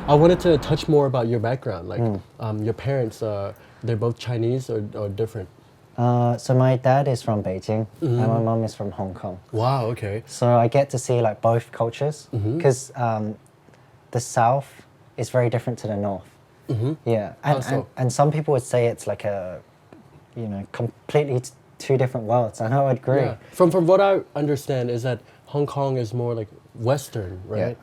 I wanted to touch more about your background. Like, your parents, they're both Chinese or different? So my dad is from Beijing and my mom is from Hong Kong. Wow, okay. So I get to see like both cultures because the South is very different to the North. Yeah, and some people would say it's like a, completely two different worlds, and I would agree. Yeah. From what I understand is that Hong Kong is more like Western, right?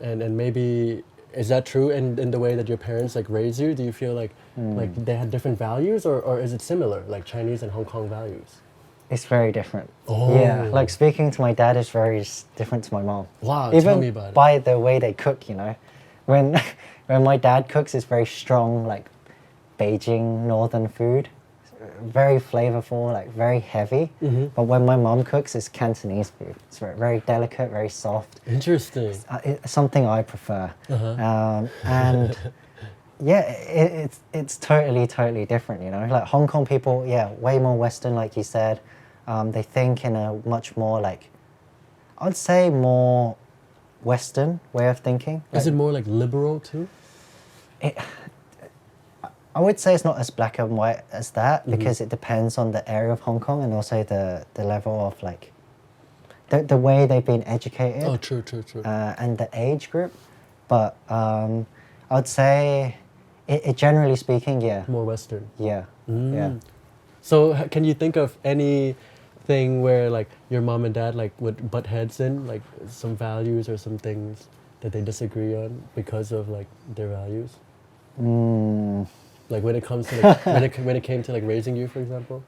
Yeah. And maybe is that true in the way that your parents like raise you? Do you feel like they had different values, or is it similar, like Chinese and Hong Kong values? It's very different. Oh. Yeah, like speaking to my dad is very different to my mom. Wow, Even tell me about it. by the way they cook, when my dad cooks, it's very strong, like Beijing northern food, very flavorful, like very heavy. But when my mom cooks, it's Cantonese food. It's very, very delicate, very soft. Interesting. It's something I prefer. And yeah, it's totally different, Like Hong Kong people, yeah, way more Western, like you said. They think in a much more like, I'd say more Western way of thinking. Is it more like liberal too? I would say it's not as black and white as that because it depends on the area of Hong Kong and also the level of like the way they've been educated. Oh, true. And the age group. But I would say, it generally speaking, yeah. More Western. Yeah. Yeah. So can you think of anything where like your mom and dad like would butt heads in, like some values or some things that they disagree on because of like their values? Like when it comes to like, when it came to like raising you, for example?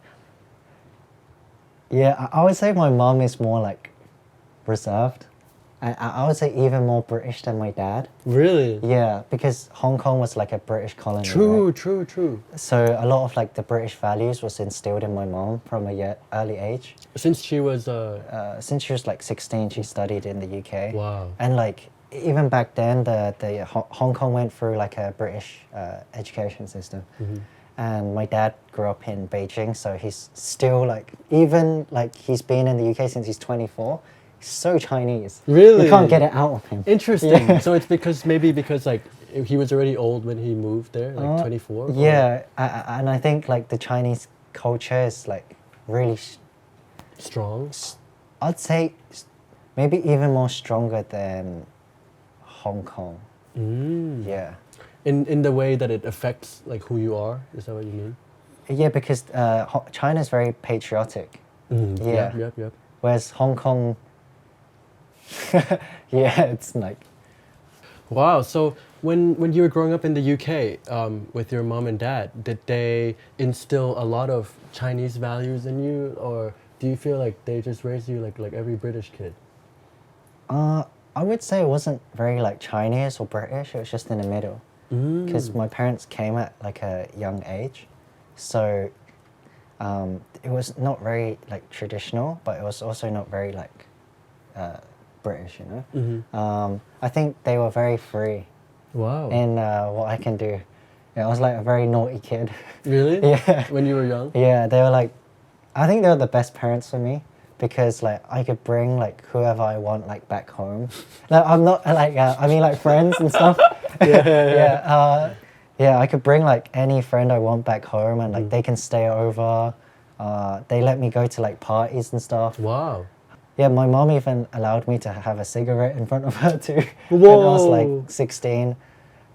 Yeah, I would say my mom is more like reserved. I would say even more British than my dad. Really? Yeah, because Hong Kong was like a British colony. True, right? true. So a lot of like the British values was instilled in my mom from a early age. Since she was like 16, she studied in the UK. Wow. And like even back then, the Hong Kong went through like a British education system. And my dad grew up in Beijing, so he's still like, even like he's been in the UK since he's 24. He's so Chinese. Really? You can't get it out of him. Interesting. Yeah. So it's because like he was already old when he moved there, like 24? Yeah, and I think like the Chinese culture is like really strong? I'd say maybe even more stronger than Hong Kong. Yeah. In the way that it affects like who you are? Is that what you mean? Yeah, because China's very patriotic. Yeah. Yep. Whereas Hong Kong, yeah, it's like... Wow, so when you were growing up in the UK with your mom and dad, did they instill a lot of Chinese values in you, or do you feel like they just raised you like every British kid? I would say it wasn't very like Chinese or British, it was just in the middle. Because my parents came at like a young age, so it was not very like traditional, but it was also not very like British, I think they were very free. Wow. In what I can do. Yeah, I was like a very naughty kid. Really? Yeah. When you were young? Yeah, they were like, I think they were the best parents for me because like I could bring like whoever I want like back home. Like I'm not like I mean like friends and stuff. Yeah, I could bring like any friend I want back home and like they can stay over. They let me go to like parties and stuff. Wow. Yeah, my mom even allowed me to have a cigarette in front of her too. Whoa. When I was like 16.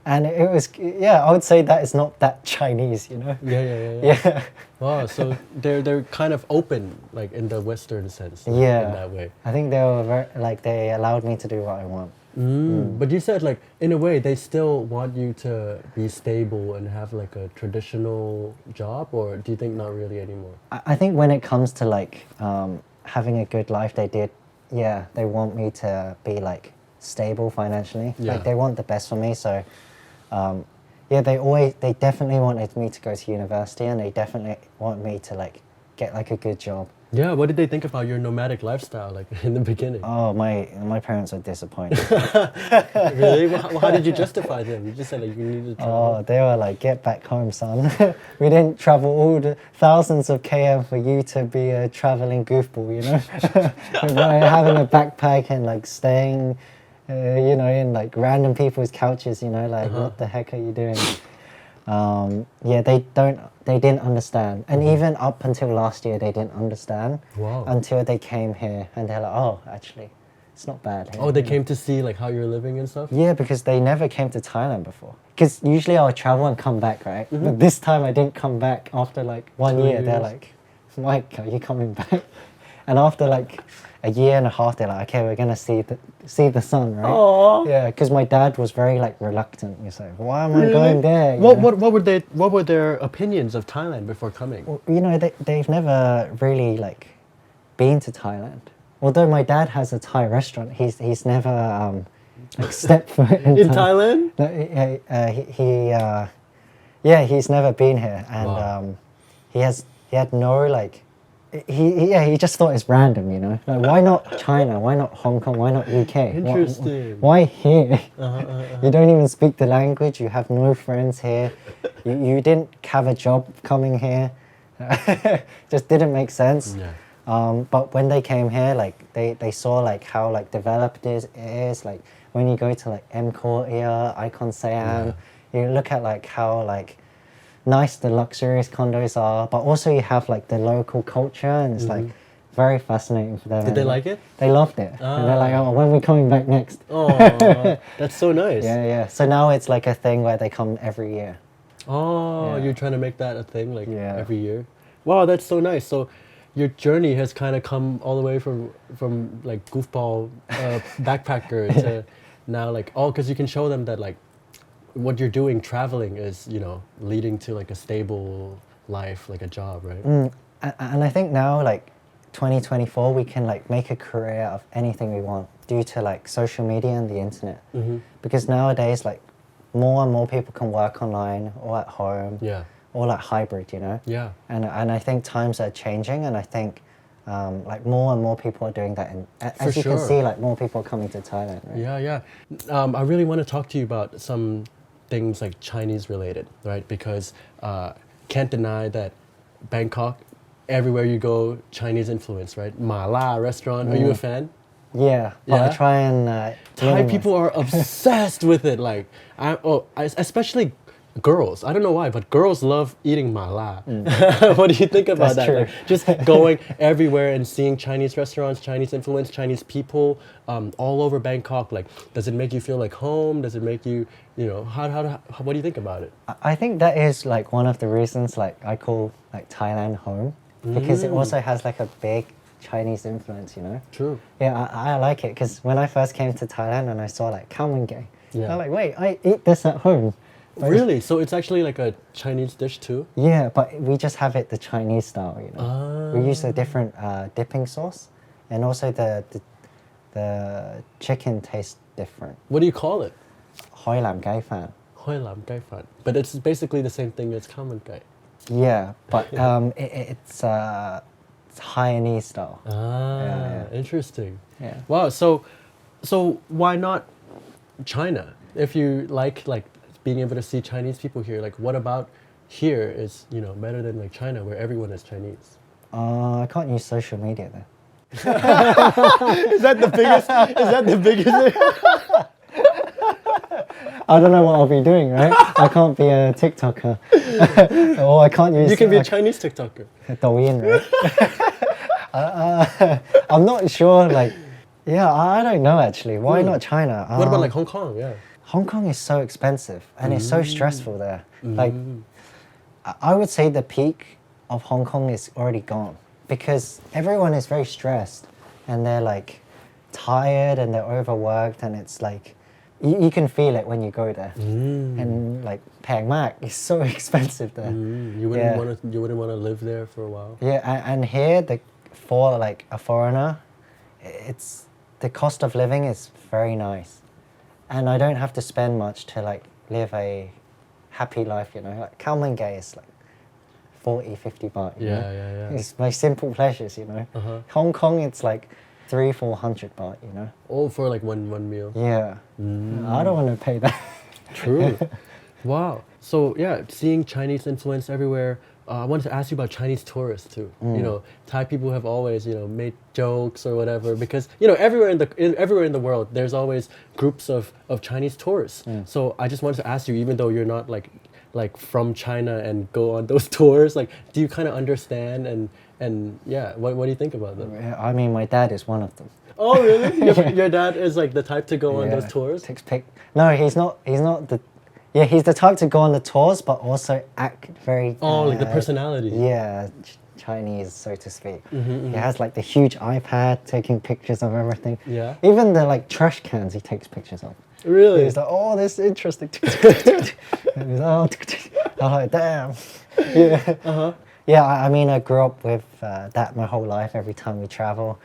And it was, yeah, I would say that it's not that Chinese, Yeah. Wow, so they're kind of open, like in the Western sense. Like, yeah. In that way. I think they were very, like, they allowed me to do what I want. But you said, like, in a way, they still want you to be stable and have, like, a traditional job, or do you think not really anymore? I think when it comes to, like, having a good life, they want me to be, like, stable financially. Yeah. Like, they want the best for me, so... they definitely wanted me to go to university and they definitely want me to like get like a good job. Yeah, what did they think about your nomadic lifestyle like in the beginning? Oh, my parents are disappointed. Really? Well, how did you justify them? You just said like you needed to travel. Oh, they were like, get back home, son. We didn't travel all the thousands of km for you to be a traveling goofball, We're having a backpack and like staying you know, in like random people's couches, you know, like what the heck are you doing? Yeah, they didn't understand. And even up until last year, they didn't understand. Wow. Until they came here and they're like, oh, actually, it's not bad here. Oh, they came to see like how you're living and stuff? Yeah, because they never came to Thailand before. Because usually I'll travel and come back, right? But this time I didn't come back after like 1 year. years. They're like, Mike, are you coming back? And after like a year and a half, they're like, okay, we're gonna see the sun, right? Aww. Yeah, because my dad was very like reluctant. He's like, why am I going there? You know? What were their opinions of Thailand before coming? Well, you know, they've never really like been to Thailand. Although my dad has a Thai restaurant, he's never like stepped foot In Thailand? No, he's never been here, and Wow. he had no like. He just thought it's random, you know. Like, why not China? Why not Hong Kong? Why not UK? Interesting. Why here? You don't even speak the language. You have no friends here. You didn't have a job coming here. Just didn't make sense. Yeah. But when they came here, like they saw like how like developed it is. Like when you go to like M Courtier, Icon Siam, you look at like how like nice the luxurious condos are, but also you have like the local culture, and it's like very fascinating for them. Did they like it? They loved it, and they're like, "Oh, when are we coming back next?" Oh, that's so nice. Yeah. So now it's like a thing where they come every year. Oh, Yeah. you're trying to make that a thing like Yeah. every year. Wow, that's so nice. So your journey has kind of come all the way from like goofball backpacker to now like because you can show them that like what you're doing traveling is leading to like a stable life, like a job, right? And I think now like 2024 we can like make a career of anything we want due to like social media and the internet. Because nowadays like more and more people can work online or at home. Yeah. Or like hybrid, you know? Yeah. And I think times are changing, and I think like more and more people are doing that. And as you can sure. see, like more people are coming to Thailand, right? Yeah. I really want to talk to you about some things like Chinese related, right? Because can't deny that Bangkok, everywhere you go, Chinese influence, right? Mala restaurant. Are you a fan? Yeah, but Yeah? I try and Thai minimize. people are obsessed with it. Like, especially girls. I don't know why, but girls love eating mala. What do you think about That's that? true. Like, just going everywhere and seeing Chinese restaurants, Chinese influence, Chinese people all over Bangkok. Like, does it make you feel like home? Does it make you, what do you think about it? I think that is like one of the reasons like I call like Thailand home, because it also has like a big Chinese influence, you know? True. Yeah, I like it because when I first came to Thailand and I saw like khao Yeah. I'm like, wait, I eat this at home. Really? So it's actually like a Chinese dish too? Yeah, but we just have it the Chinese style, you know. We use a different dipping sauce, and also the chicken tastes different. What do you call it? Hoi lam gai fan. Hoi lam gai fan. But it's basically the same thing as khao man gai. Yeah, but it's Hainanese style. Ah, interesting. Yeah. Wow. So why not China? If you like being able to see Chinese people here, like what about here is better than like China, where everyone is Chinese? I can't use social media then. Is that the biggest? Is that the biggest? I don't know what I'll be doing, right? I can't be a TikToker. Or I can't use... You can be a Chinese TikToker. Douyin, right? I'm not sure, like... Yeah, I don't know, actually. Why not China? What about like Hong Kong? Yeah. Hong Kong is so expensive, and it's so stressful there. Like, I would say the peak of Hong Kong is already gone, because everyone is very stressed, and they're like tired, and they're overworked, and it's like... You can feel it when you go there, and like Pang Mak is so expensive there. You wouldn't want to live there for a while. Yeah, and here for like a foreigner, it's the cost of living is very nice, and I don't have to spend much to like live a happy life. You know, like khao man gai is like 40-50 baht. You know? Yeah. It's my simple pleasures. You know, Hong Kong it's like 300-400 baht. You know. Oh, for like one meal. Yeah. I don't want to pay that. True. Wow. So yeah, seeing Chinese influence everywhere, I wanted to ask you about Chinese tourists too. You know, Thai people have always, you know, made jokes or whatever because, you know, everywhere in the world, there's always groups of Chinese tourists. So I just wanted to ask you, even though you're not like from China and go on those tours, like, do you kind of understand and yeah, what do you think about them? I mean, my dad is one of them. Oh, really? Your dad is like the type to go on those tours? No, he's not the. Yeah, he's the type to go on the tours, but also act very. Like the personality. Yeah, Chinese, so to speak. He has like the huge iPad taking pictures of everything. Yeah. Even the like trash cans he takes pictures of. Really? He's like, oh, this is interesting. And he's like, oh, I'm like, damn. Yeah. Yeah, I mean, I grew up with that my whole life. Every time we travel.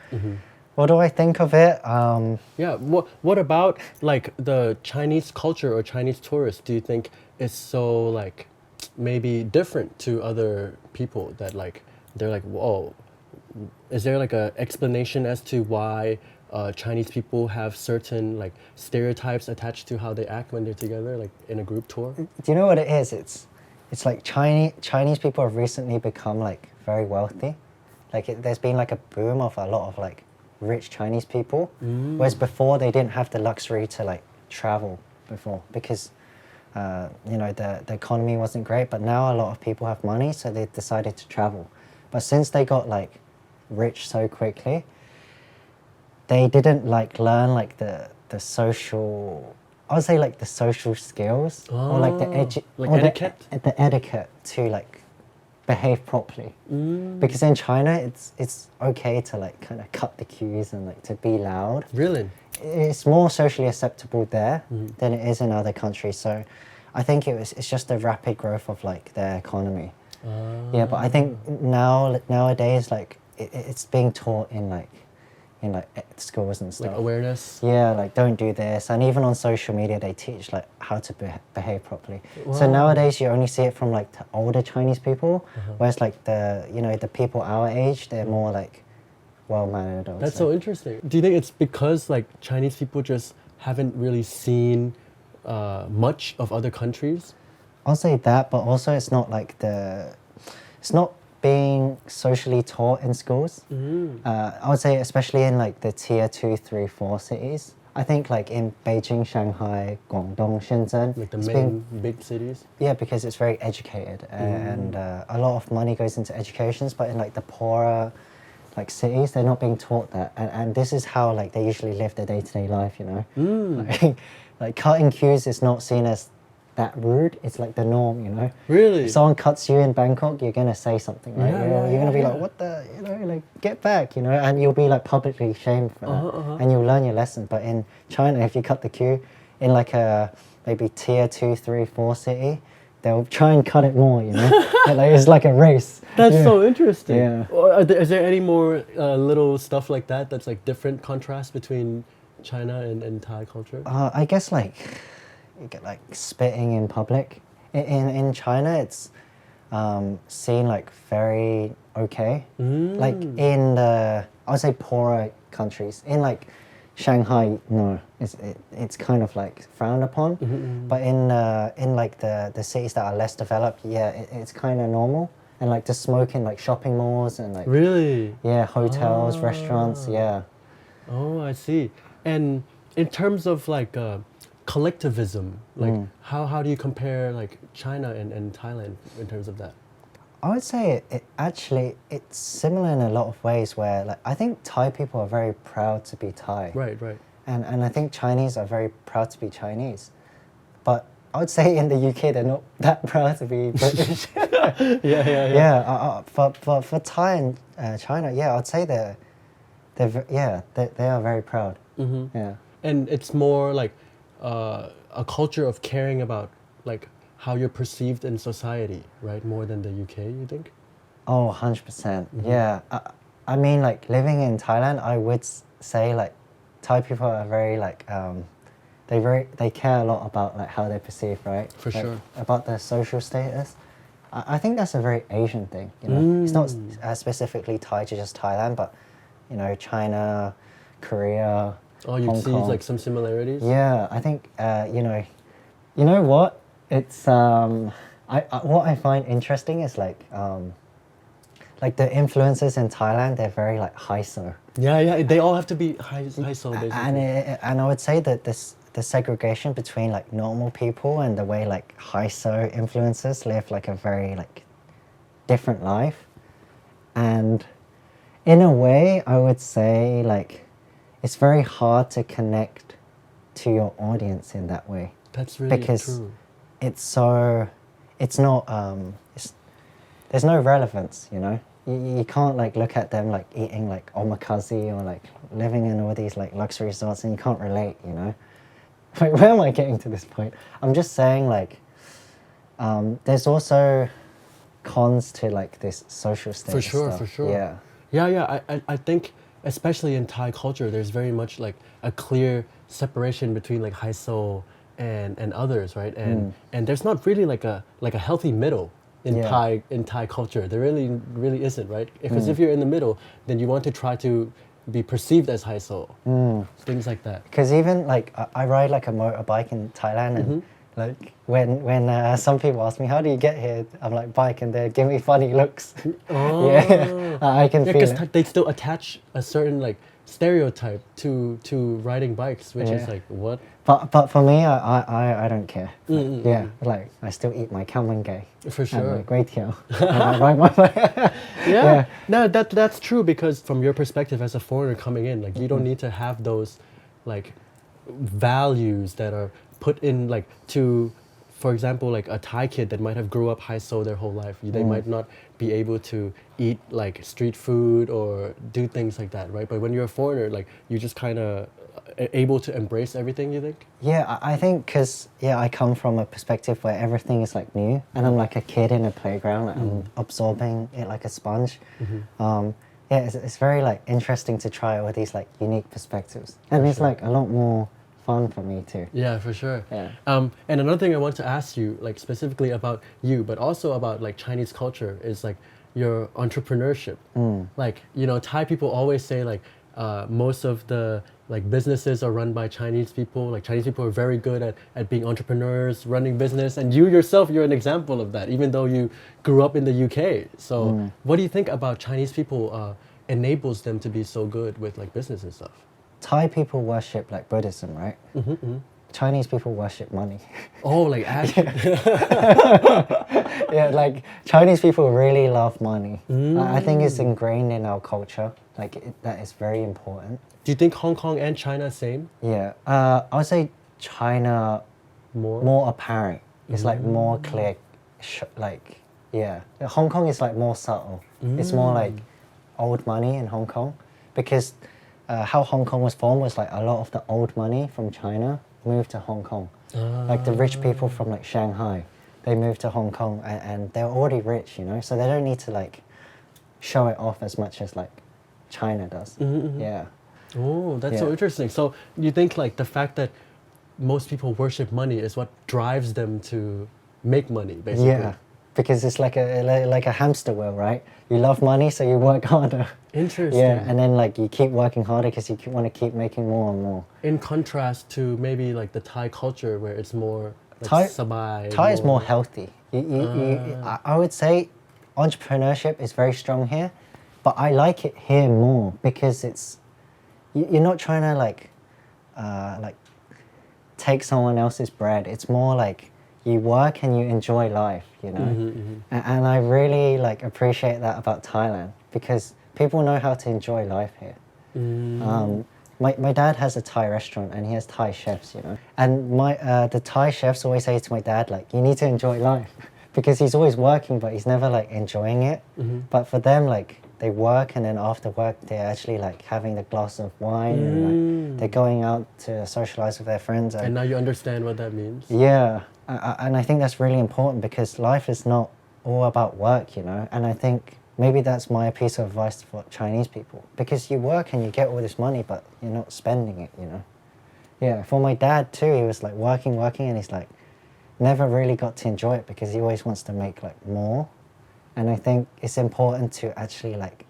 What do I think of it? Yeah. What about like the Chinese culture or Chinese tourists? Do you think is so like maybe different to other people that like they're like, whoa? Is there like a explanation as to why Chinese people have certain like stereotypes attached to how they act when they're together, like in a group tour? Do you know what it is? It's like Chinese people have recently become like very wealthy. Like there's been like a boom of a lot of like rich Chinese people, whereas before they didn't have the luxury to like travel before because you know the economy wasn't great. But now a lot of people have money, so they decided to travel. But since they got like rich so quickly, they didn't like learn like the social. I would say like the social skills or like the etiquette. The etiquette to like behave properly. Because in China, it's okay to like kind of cut the cues and like to be loud. Really? It's more socially acceptable there than it is in other countries. So I think it's just the rapid growth of like their economy. Yeah, but I think nowadays like it's being taught in like schools and stuff. Like awareness? Yeah, like don't do this. And even on social media, they teach like how to behave properly. So nowadays, you only see it from like the older Chinese people, whereas like the people our age, they're more like well-mannered. That's so interesting. Do you think it's because like Chinese people just haven't really seen much of other countries? I'll say that, but also it's not like it's not being socially taught in schools. I would say especially in like the tier 2, 3, 4 cities. I think like in Beijing, Shanghai, Guangdong, Shenzhen. Like the main big cities? Yeah, because it's very educated and a lot of money goes into educations, but in like the poorer like cities, they're not being taught that. And this is how like they usually live their day-to-day life, you know? Like cutting queues is not seen as that rude. It's like the norm, you know? Really? If someone cuts you in Bangkok, you're going to say something, right? You're going to be like, what the, you know, like get back, you know? And you'll be like publicly shamed for that. And you'll learn your lesson. But in China, if you cut the queue in like a maybe tier 2, 3, 4 city, they'll try and cut it more, you know? Like, it's like a race. That's so interesting. Yeah. Is there any more little stuff like that that's like different contrast between China and Thai culture? I guess like you get like spitting in public. In China, it's seen like very okay. Like in the I would say poorer countries. In like Shanghai, no, it's kind of like frowned upon. But in like the cities that are less developed, yeah, it's kind of normal. And like to smoke in like shopping malls and like really, yeah, hotels, restaurants, yeah. Oh, I see. And in terms of like collectivism, like how do you compare like China and Thailand in terms of that? I would say it's similar in a lot of ways where like I think Thai people are very proud to be Thai. Right. And I think Chinese are very proud to be Chinese. But I would say in the UK they're not that proud to be British. Yeah. For Thai and China, yeah, I'd say they are very proud. Yeah. And it's more like a culture of caring about like how you're perceived in society, right? More than the UK, you think? Oh, 100%. Yeah. I mean, like living in Thailand, I would say like Thai people are very like they care a lot about like how they're perceived, right? For like, sure. About their social status. I think that's a very Asian thing, you know. It's not specifically tied to just Thailand, but you know, China, Korea. Oh, you Hong see Kong. like some similarities? Yeah, I think you know what? It's what I find interesting is like the influencers in Thailand, they're very like hyso. Yeah, they all have to be high soul basically. And I would say that the segregation between like normal people and the way like hyso influencers live like a very like different life. And in a way, I would say like it's very hard to connect to your audience in that way. That's really because true. it's not there's no relevance, you know. You can't like look at them like eating like omakase or like living in all these like luxury resorts and you can't relate, you know. Wait, where am I getting to this point? I'm just saying like there's also cons to like this social status For sure, stuff. for sure. Yeah. I think especially in Thai culture, there's very much like a clear separation between like high soul and others, right? And there's not really like a healthy middle in Thai culture. There really isn't, right? Because if you're in the middle, then you want to try to be perceived as high soul, things like that. Because even like I ride like a motorbike in Thailand and like when some people ask me how do you get here, I'm like bike and they give me funny looks. Yeah, I can feel Because it. they still attach a certain like stereotype to riding bikes, which is like what? But for me, I don't care. Yeah, like I still eat my kamangay. For sure. And my kway teow. And I ride my bike. Yeah. No, that's true because from your perspective as a foreigner coming in, like you don't need to have those like values that are put in like to, for example, like a Thai kid that might have grew up high soul their whole life. They might not be able to eat like street food or do things like that, right? But when you're a foreigner, like you just kind of able to embrace everything, you think? Yeah, I think because I come from a perspective where everything is like new, and I'm like a kid in a playground. Like, I'm absorbing it like a sponge. It's very like interesting to try all these like unique perspectives, and it's like a lot more fun for me too. Yeah, for sure. Yeah. And another thing I want to ask you, like specifically about you, but also about like Chinese culture, is like your entrepreneurship. Like Thai people always say like most of the like businesses are run by Chinese people. Like Chinese people are very good at being entrepreneurs, running business, and you yourself, you're an example of that, even though you grew up in the UK. So what do you think about Chinese people enables them to be so good with like business and stuff? Thai people worship like Buddhism, right? Chinese people worship money. Oh, like actually. Yeah, like Chinese people really love money. I think it's ingrained in our culture. Like that is very important. Do you think Hong Kong and China same? Yeah, I would say China more apparent. It's like more clear. Hong Kong is like more subtle. It's more like old money in Hong Kong because how Hong Kong was formed was like a lot of the old money from China moved to Hong Kong. Like the rich people from like Shanghai, they moved to Hong Kong and they're already rich, you know, so they don't need to like show it off as much as like China does. Yeah. Oh, that's so interesting. So you think like the fact that most people worship money is what drives them to make money, basically? Yeah, because it's like a hamster wheel, right? You love money, so you work harder. Interesting. Yeah, and then like you keep working harder because you want to keep making more and more. In contrast to maybe like the Thai culture where it's more like sabai. Thai is more healthy. I would say entrepreneurship is very strong here, but I like it here more because you're not trying to like take someone else's bread. It's more like you work and you enjoy life, you know. And I really like appreciate that about Thailand because people know how to enjoy life here. My dad has a Thai restaurant and he has Thai chefs, you know. And the Thai chefs always say to my dad like, you need to enjoy life because he's always working but he's never like enjoying it. But for them like they work and then after work they're actually like having the glass of wine and like they're going out to socialize with their friends. And now you understand what that means? Yeah, and I think that's really important because life is not all about work, you know. And I think maybe that's my piece of advice for Chinese people because you work and you get all this money but you're not spending it, you know. Yeah, for my dad too, he was like working and he's like never really got to enjoy it because he always wants to make like more. And I think it's important to actually like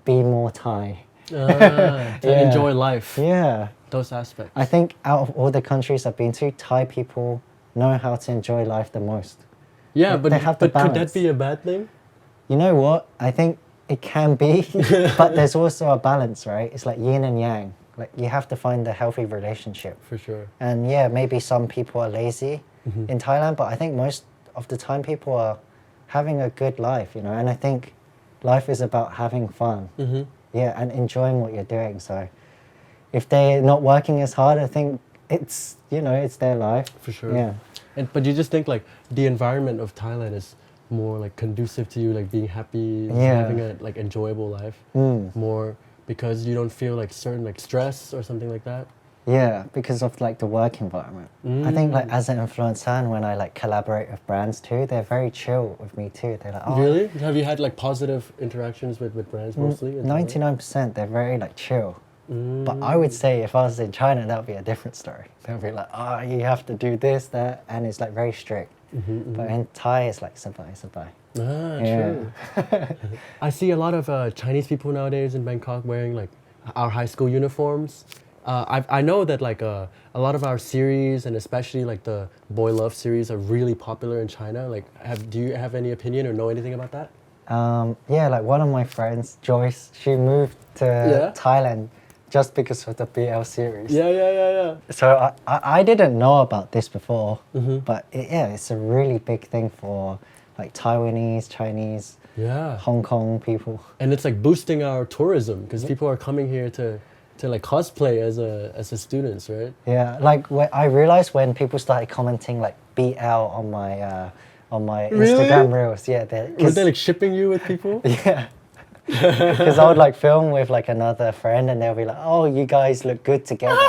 be more Thai. To enjoy life. Yeah. Those aspects. I think out of all the countries I've been to, Thai people know how to enjoy life the most. Yeah, they have the but could that balance. be a bad thing? You know what? I think it can be, but there's also a balance, right? It's like yin and yang. Like you have to find a healthy relationship. For sure. And yeah, maybe some people are lazy in Thailand, but I think most of the time people are having a good life, you know. And I think life is about having fun. Yeah, and enjoying what you're doing. So if they're not working as hard, I think it's, you know, it's their life. For sure. Yeah. But you just think like the environment of Thailand is more like conducive to you, like being happy, having a like enjoyable life, more because you don't feel like certain like stress or something like that. Yeah, because of like the work environment. I think like as an influencer and when I like collaborate with brands too, they're very chill with me too. They're like, oh, Really? Have you had like positive interactions with brands mostly? in Thailand? 99% they're very like chill. But I would say if I was in China, that would be a different story. They'll be like, oh, you have to do this, that, and it's like very strict. But in Thai, it's like sabai. Ah, Yeah. true. I see a lot of Chinese people nowadays in Bangkok wearing like our high school uniforms. I know that like a lot of our series and especially like the Boy Love series are really popular in China. Like, do you have any opinion or know anything about that? Yeah, like one of my friends, Joyce, she moved to Thailand just because of the BL series. Yeah. So I didn't know about this before, but it's a really big thing for like Taiwanese, Chinese, Yeah. Hong Kong people. And it's like boosting our tourism because people are coming here to like cosplay as a students, right? Yeah, like I realized when people started commenting like BL on my Instagram reels. Yeah, Were they like shipping you with people? yeah. Because I would like film with like another friend and they'll be like, oh, you guys look good together.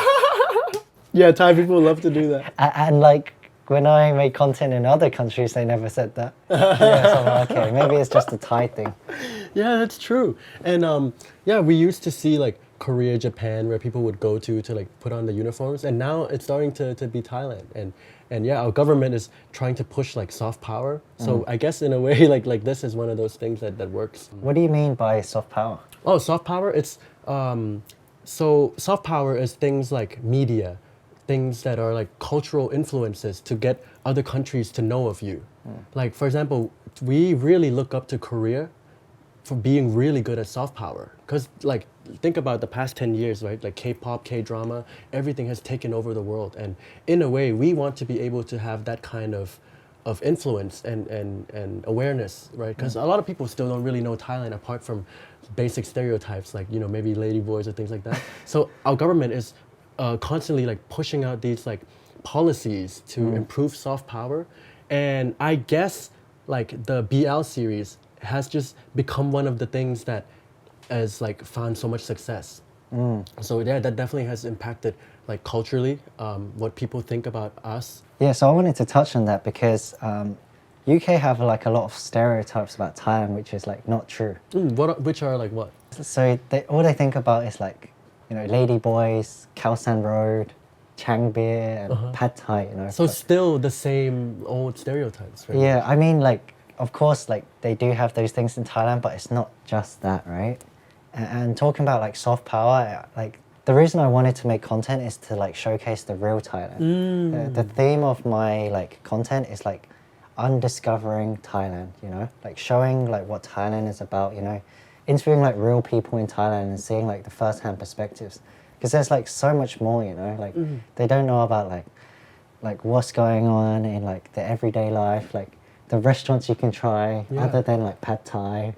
Yeah, Thai people love to do that. And like when I make content in other countries, they never said that. Yeah, so I'm like, okay, maybe it's just a Thai thing. Yeah, that's true. And yeah, we used to see like Korea, Japan, where people would go to like put on the uniforms, and now it's starting to be Thailand. And yeah, our government is trying to push like soft power. So I guess in a way, like this is one of those things that works. What do you mean by soft power? Oh, soft power. It's so soft power is things like media, things that are like cultural influences to get other countries to know of you. Like for example, we really look up to Korea for being really good at soft power. Because like think about the past 10 years, right? Like K-pop, K-drama, everything has taken over the world. And in a way, we want to be able to have that kind of influence and awareness, right? Because a lot of people still don't really know Thailand apart from basic stereotypes like, you know, maybe ladyboys or things like that. So our government is constantly like pushing out these like policies to improve soft power. And I guess like the BL series has just become one of the things that has like found so much success. So yeah, that definitely has impacted like culturally what people think about us. Yeah, so I wanted to touch on that because UK have like a lot of stereotypes about Thailand, which is like not true. Which are like what? So all they think about is like, you know, lady boys, Khao San Road, Chang beer, and Pad Thai, you know. So still the same old stereotypes, right? Yeah, I mean, like, of course, like, they do have those things in Thailand, but it's not just that, right? And talking about, like, soft power, like, the reason I wanted to make content is to, like, showcase the real Thailand. The theme of my, like, content is, like, undiscovering Thailand, you know? Like, showing, like, what Thailand is about, you know? Interviewing, like, real people in Thailand and seeing, like, the first-hand perspectives. Because there's, like, so much more, you know? Like, they don't know about, like, what's going on in, like, the everyday life, like, the restaurants you can try other than like Pad Thai,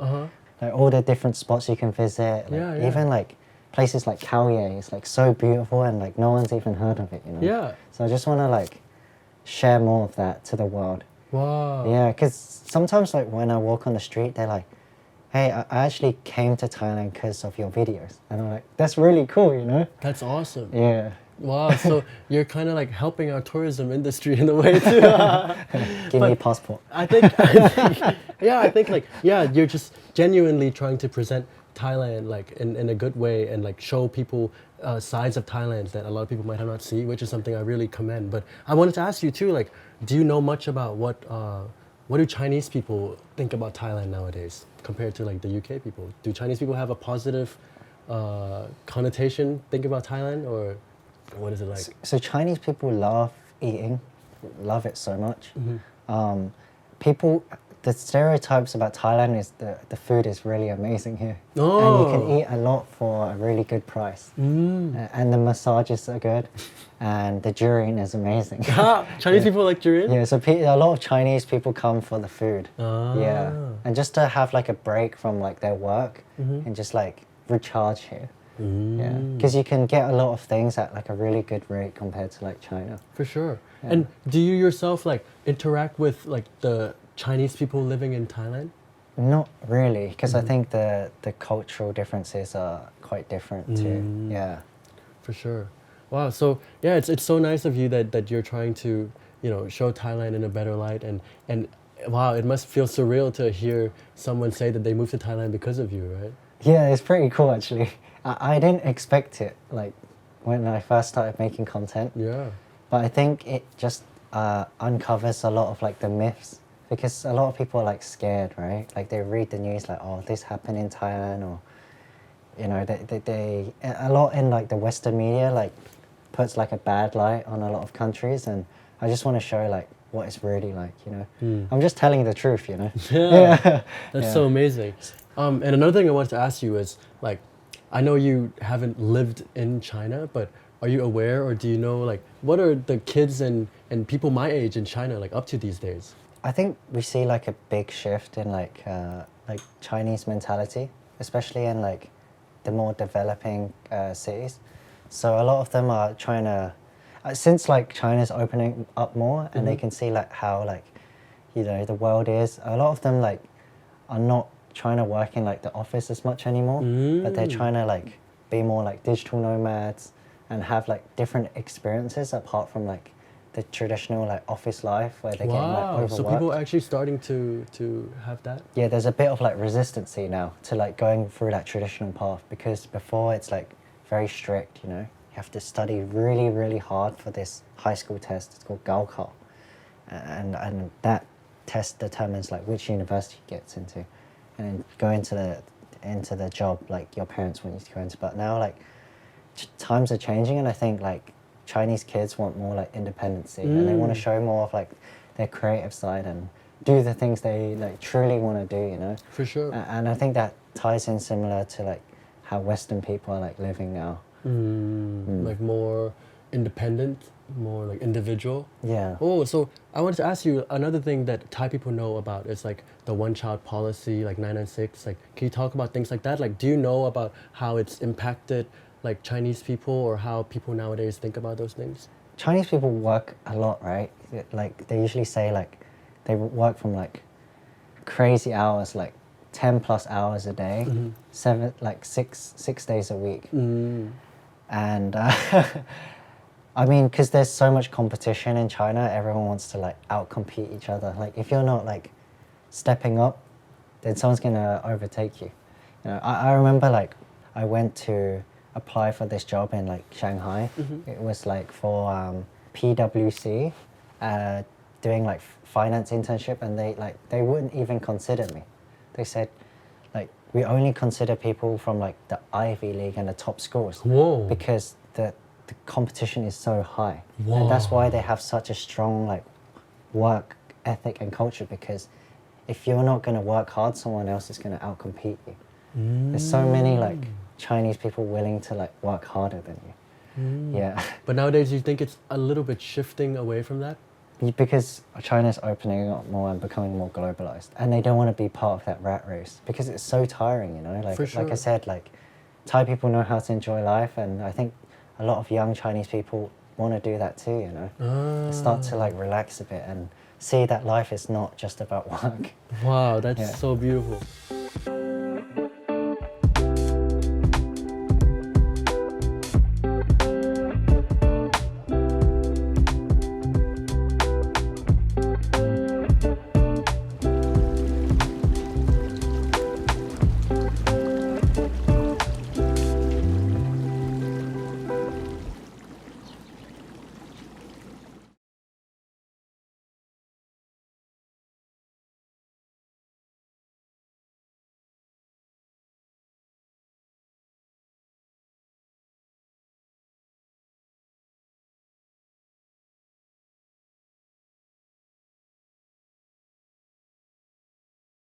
like all the different spots you can visit, like, even like places like Khao Yai is like so beautiful and like no one's even heard of it, you know. Yeah. So I just want to like share more of that to the world. Wow. Yeah, because sometimes like when I walk on the street, they're like, "Hey, I actually came to Thailand because of your videos," and I'm like, "That's really cool," you know. That's awesome. Yeah. Wow, so you're kind of like helping our tourism industry in a way too. Give me a passport. I think like, yeah, you're just genuinely trying to present Thailand like in a good way and like show people sides of Thailand that a lot of people might not see, which is something I really commend. But I wanted to ask you too, like, do you know much about what do Chinese people think about Thailand nowadays compared to like the UK people? Do Chinese people have a positive connotation think about Thailand, or what is it like? So Chinese people love eating, love it so much. people, the stereotypes about Thailand is the food is really amazing here. Oh. And you can eat a lot for a really good price. And the massages are good. And the durian is amazing. Chinese people like durian? Yeah, so a lot of Chinese people come for the food. Yeah. And just to have like a break from like their work and just like recharge here. Yeah. Because you can get a lot of things at like a really good rate compared to like China. For sure. And do you yourself like interact with like the Chinese people living in Thailand? Not really, because I think the cultural differences are quite different too. Yeah. For sure. Wow. So yeah, it's so nice of you that you're trying to, you know, show Thailand in a better light and wow, it must feel surreal to hear someone say that they moved to Thailand because of you, right? Yeah, it's pretty cool actually. I didn't expect it like when I first started making content. Yeah. But I think it just uncovers a lot of like the myths because a lot of people are like scared, right? Like they read the news like, oh, this happened in Thailand, or you know, they a lot in like the Western media like puts like a bad light on a lot of countries, and I just want to show like what it's really like, you know. I'm just telling the truth, you know. Yeah. That's so amazing. And another thing I wanted to ask you is like, I know you haven't lived in China, but are you aware or do you know like what are the kids and people my age in China like up to these days? I think we see like a big shift in like Chinese mentality, especially in like the more developing cities. So a lot of them are trying to, since like China's opening up more and they can see like how like, you know, the world is, a lot of them like are not trying to work in like the office as much anymore, but they're trying to like be more like digital nomads and have like different experiences apart from like the traditional like office life where they're getting like overworked. So people are actually starting to have that? Yeah, there's a bit of like resistancy now to like going through that traditional path, because before it's like very strict, you know. You have to study really, really hard for this high school test. It's called Gaokao. And that test determines like which university you get into. And then go into the job like your parents want you to go into. But now like times are changing, and I think like Chinese kids want more like independency and they want to show more of like their creative side and do the things they like truly want to do, you know. For sure. And I think that ties in similar to like how Western people are like living now. Like more independent, more like individual. Yeah. Oh, so I wanted to ask you another thing that Thai people know about is like the one-child policy, like 996. Like, can you talk about things like that? Like, do you know about how it's impacted like Chinese people or how people nowadays think about those things? Chinese people work a lot, right? Like they usually say like they work from like crazy hours, like 10 plus hours a day, six days a week. And I mean, because there's so much competition in China, everyone wants to like outcompete each other. Like if you're not like stepping up, then someone's gonna overtake you. You know, I remember like I went to apply for this job in like Shanghai. It was like for PwC, doing like finance internship, and they wouldn't even consider me. They said like we only consider people from like the Ivy League and the top schools. Whoa. Because the competition is so high. Whoa. And that's why they have such a strong like work ethic and culture, because if you're not going to work hard, someone else is going to outcompete you. There's so many like Chinese people willing to like work harder than you. Yeah. But nowadays, you think it's a little bit shifting away from that? Because China's opening up more and becoming more globalized, and they don't want to be part of that rat race because it's so tiring, you know. Like, For sure. like I said, like Thai people know how to enjoy life, and I think a lot of young Chinese people want to do that too, you know. Start to like relax a bit and see that life is not just about work. Wow, that's so beautiful.